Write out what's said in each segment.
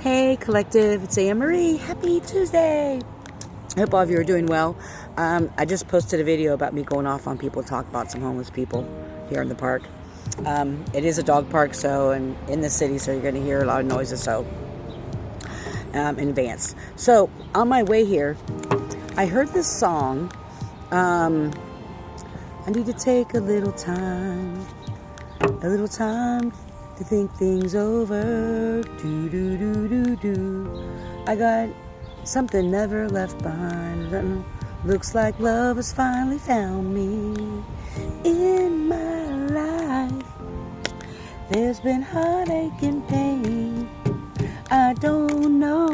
Hey collective, it's Anne Marie. Happy Tuesday. I hope all of you are doing well. I just posted a video about me going off on people, talk about some homeless people here in the park. It is a dog park, and in the city, so you're going to hear a lot of noises, in advance. So on my way here, I heard this song. I need to take a little time to think things over. I got something never left behind. Looks like love has finally found me in my life. There's been heartache and pain. I don't know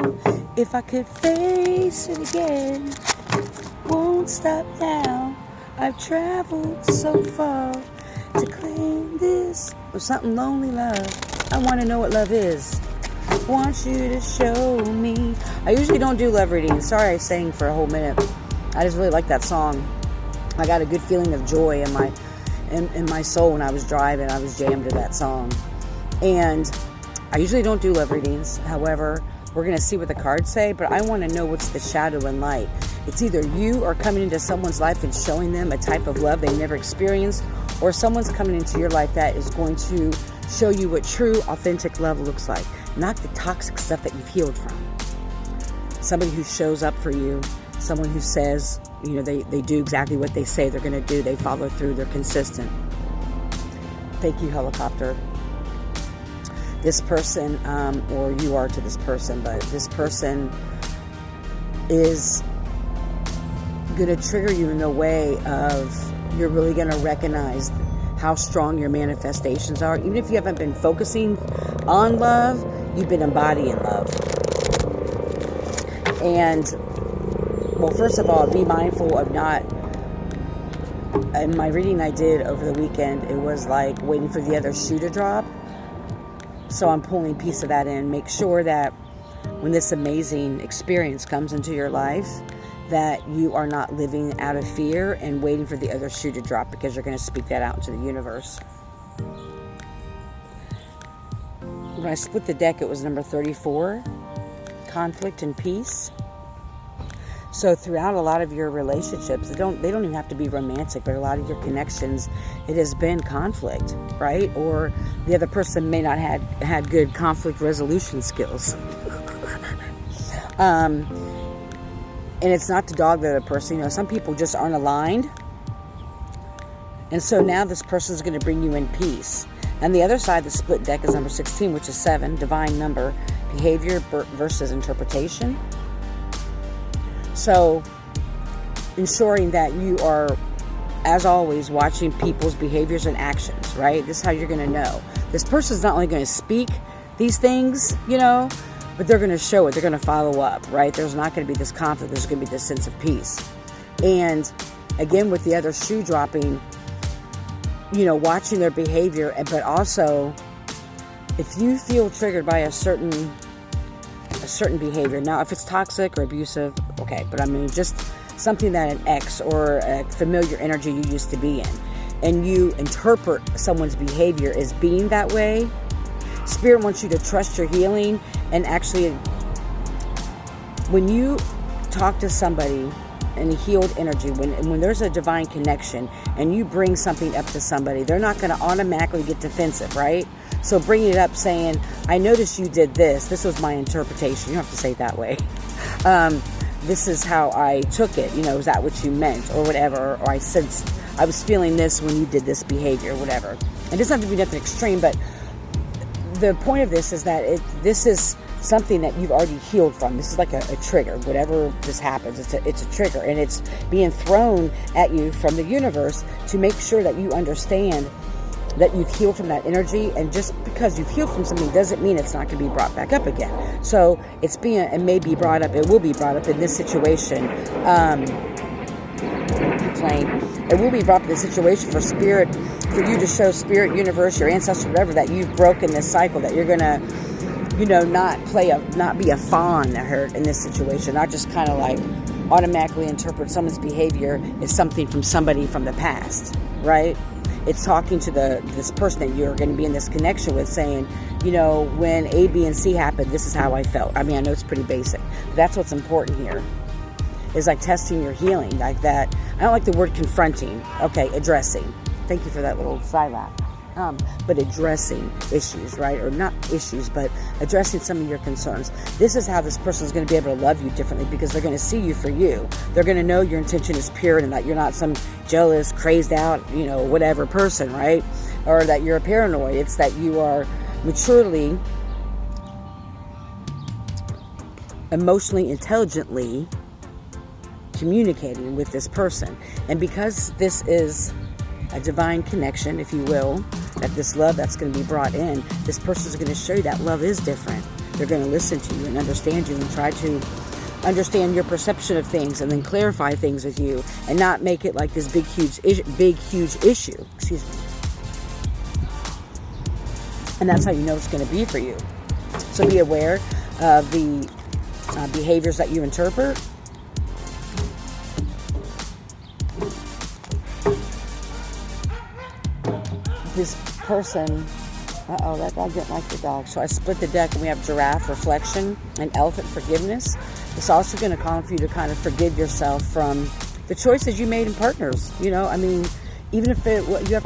if I could face it again. Won't stop now. I've traveled so far to claim this or something lonely love. I want to know what love is. I want you to show me. I usually don't do love readings. Sorry I sang for a whole minute. I just really like that song. I got a good feeling of joy in my soul when I was driving. I was jammed to that song. And I usually don't do love readings. However, we're going to see what the cards say, but I want to know what's the shadow and light. It's either you are coming into someone's life and showing them a type of love they never experienced, or someone's coming into your life that is going to show you what true, authentic love looks like. Not the toxic stuff that you've healed from. Somebody who shows up for you. Someone who says, they do exactly what they say they're going to do. They follow through. They're consistent. Thank you, helicopter. This person, or you are to this person, but this person is going to trigger you in the way of you're really going to recognize how strong your manifestations are. Even if you haven't been focusing on love, you've been embodying love. And, well, first of all, be mindful of not, in my reading I did over the weekend, it was like waiting for the other shoe to drop. So I'm pulling a piece of that in. Make sure that when this amazing experience comes into your life, that you are not living out of fear and waiting for the other shoe to drop, because you're going to speak that out into the universe. When I split the deck, it was number 34, conflict and peace. So throughout a lot of your relationships, they don't even have to be romantic, but a lot of your connections, it has been conflict, right? Or the other person may not had good conflict resolution skills. And it's not to dog the other person. Some people just aren't aligned. And so now this person is going to bring you in peace. And the other side of the split deck is number 16, which is 7, divine number, behavior versus interpretation. So ensuring that you are, as always, watching people's behaviors and actions, right? This is how you're going to know. This person's not only going to speak these things, but they're going to show it. They're going to follow up, right? There's not going to be this conflict. There's going to be this sense of peace. And again, with the other shoe dropping, watching their behavior, but also if you feel triggered by a certain behavior. Now, if it's toxic or abusive, okay, but just something that an ex or a familiar energy you used to be in, and you interpret someone's behavior as being that way, Spirit wants you to trust your healing. And actually, when you talk to somebody in a healed energy, when there's a divine connection and you bring something up to somebody, they're not going to automatically get defensive, right? So bringing it up saying, I noticed you did this. This was my interpretation. You don't have to say it that way. This is how I took it. Is that what you meant or whatever? Or I sensed I was feeling this when you did this behavior, whatever. It doesn't have to be nothing extreme, but the point of this is that this is something that you've already healed from. This is like a trigger. Whatever this happens, it's a trigger, and it's being thrown at you from the universe to make sure that you understand that you've healed from that energy. And just because you've healed from something doesn't mean it's not going to be brought back up again. So it may be brought up. It will be brought up in this situation. It will be brought up in this situation for spirit, for you to show spirit, universe, your ancestor, whatever, that you've broken this cycle, that you're going to, not be a fawn in this situation, not just kind of like automatically interpret someone's behavior as something from somebody from the past, right? it's talking to this person that you're going to be in this connection with, saying, you know, when A, B, and C happened, this is how I felt. I mean, I know it's pretty basic, but that's what's important here, is like testing your healing, like that. I don't like the word confronting. Okay, addressing. Thank you for that little side laugh. But addressing issues, right? Or not issues, but addressing some of your concerns. This is how this person is going to be able to love you differently, because they're going to see you for you. They're going to know your intention is pure and that you're not some jealous, crazed out, you know, whatever person, right? Or that you're a paranoid. It's that you are maturely, emotionally, intelligently communicating with this person. And because this is a divine connection, if you will, that this love that's going to be brought in, this person is going to show you that love is different. They're going to listen to you and understand you and try to understand your perception of things, and then clarify things with you, and not make it like this big huge issue. Excuse me. And that's how you know it's going to be for you. So be aware of the behaviors that you interpret. This person, that dog didn't like the dog. So I split the deck, and we have giraffe, reflection, and elephant, forgiveness. It's also going to call for you to kind of forgive yourself from the choices you made in partners. You know, I mean, even if we have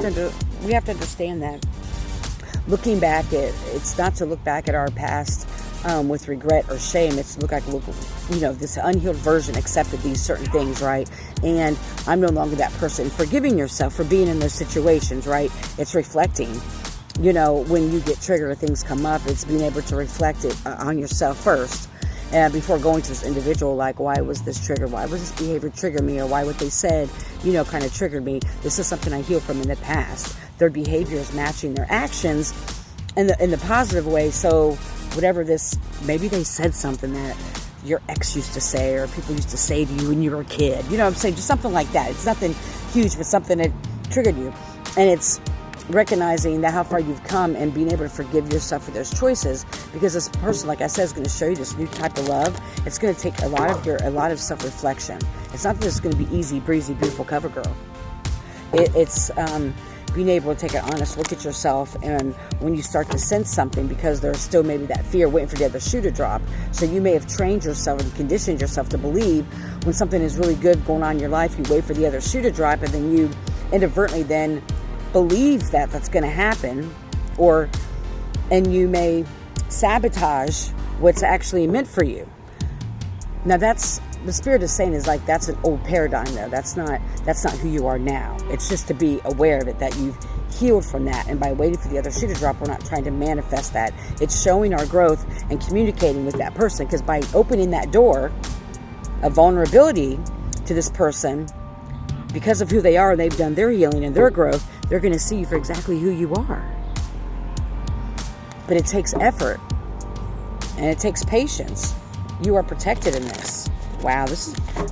to understand that looking back, it's not to look back at our past with regret or shame. It's to look, you know, this unhealed version accepted these certain things, right? And I'm no longer that person. Forgiving yourself for being in those situations, right? It's reflecting. You know, when you get triggered or things come up, it's being able to reflect it on yourself first. And before going to this individual, like, why was this triggered? Why was this behavior trigger me? Or why what they said, you know, kind of triggered me? This is something I healed from in the past. Their behavior is matching their actions in the positive way. So whatever this, maybe they said something that your ex used to say, or people used to say to you when you were a kid. You know what I'm saying? Just something like that. It's nothing huge, but something that triggered you. And it's recognizing that how far you've come and being able to forgive yourself for those choices, because this person, like I said, is going to show you this new type of love. It's going to take a lot of self-reflection. It's not that it's going to be easy breezy, beautiful cover girl. It's being able to take an honest look at yourself, and when you start to sense something, because there's still maybe that fear waiting for the other shoe to drop. So you may have trained yourself and conditioned yourself to believe when something is really good going on in your life, you wait for the other shoe to drop, and then you inadvertently then believe that that's going to happen, and you may sabotage what's actually meant for you. Now that's the Spirit is saying, is like, that's an old paradigm though. That's not who you are now. It's just to be aware of it, that you've healed from that. And by waiting for the other shoe to drop, we're not trying to manifest that. It's showing our growth and communicating with that person, because by opening that door of vulnerability to this person, because of who they are, they've done their healing and their growth, they're going to see you for exactly who you are. But it takes effort, and it takes patience. You are protected in this. Wow,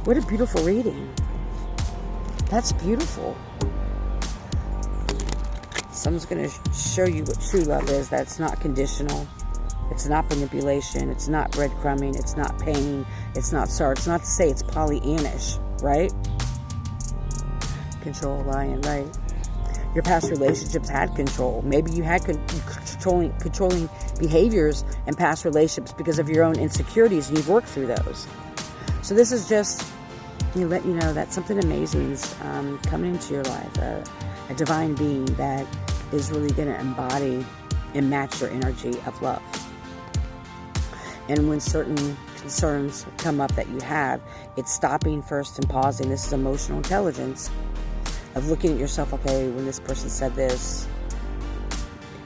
what a beautiful reading. That's beautiful. Someone's going to show you what true love is. That's not conditional. It's not manipulation. It's not breadcrumbing. It's not pain. It's not sorrow. It's not to say it's Pollyannish, right? Control, lion, right? Your past relationships had control. Maybe you had controlling behaviors in past relationships because of your own insecurities, and you've worked through those. So this is just let you know that something amazing is coming into your life, a divine being that is really going to embody and match your energy of love. And when certain concerns come up that you have, it's stopping first and pausing. This is emotional intelligence of looking at yourself. Okay, when this person said this,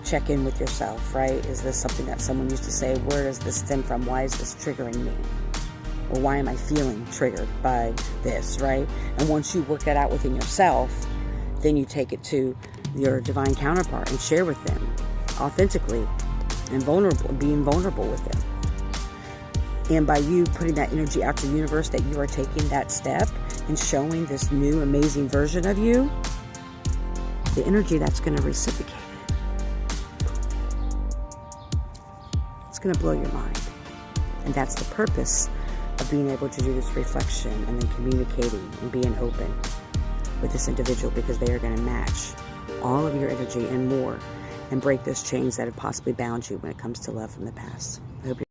check in with yourself, right? Is this something that someone used to say? Where does this stem from? Why is this triggering me? Or why am I feeling triggered by this, right? And once you work that out within yourself, then you take it to your divine counterpart and share with them authentically and being vulnerable with them. And by you putting that energy out to the universe, that you are taking that step and showing this new amazing version of you, the energy that's going to reciprocate it. It's going to blow your mind. And that's the purpose of being able to do this reflection and then communicating and being open with this individual, because they are going to match all of your energy and more, and break those chains that have possibly bound you when it comes to love from the past. I hope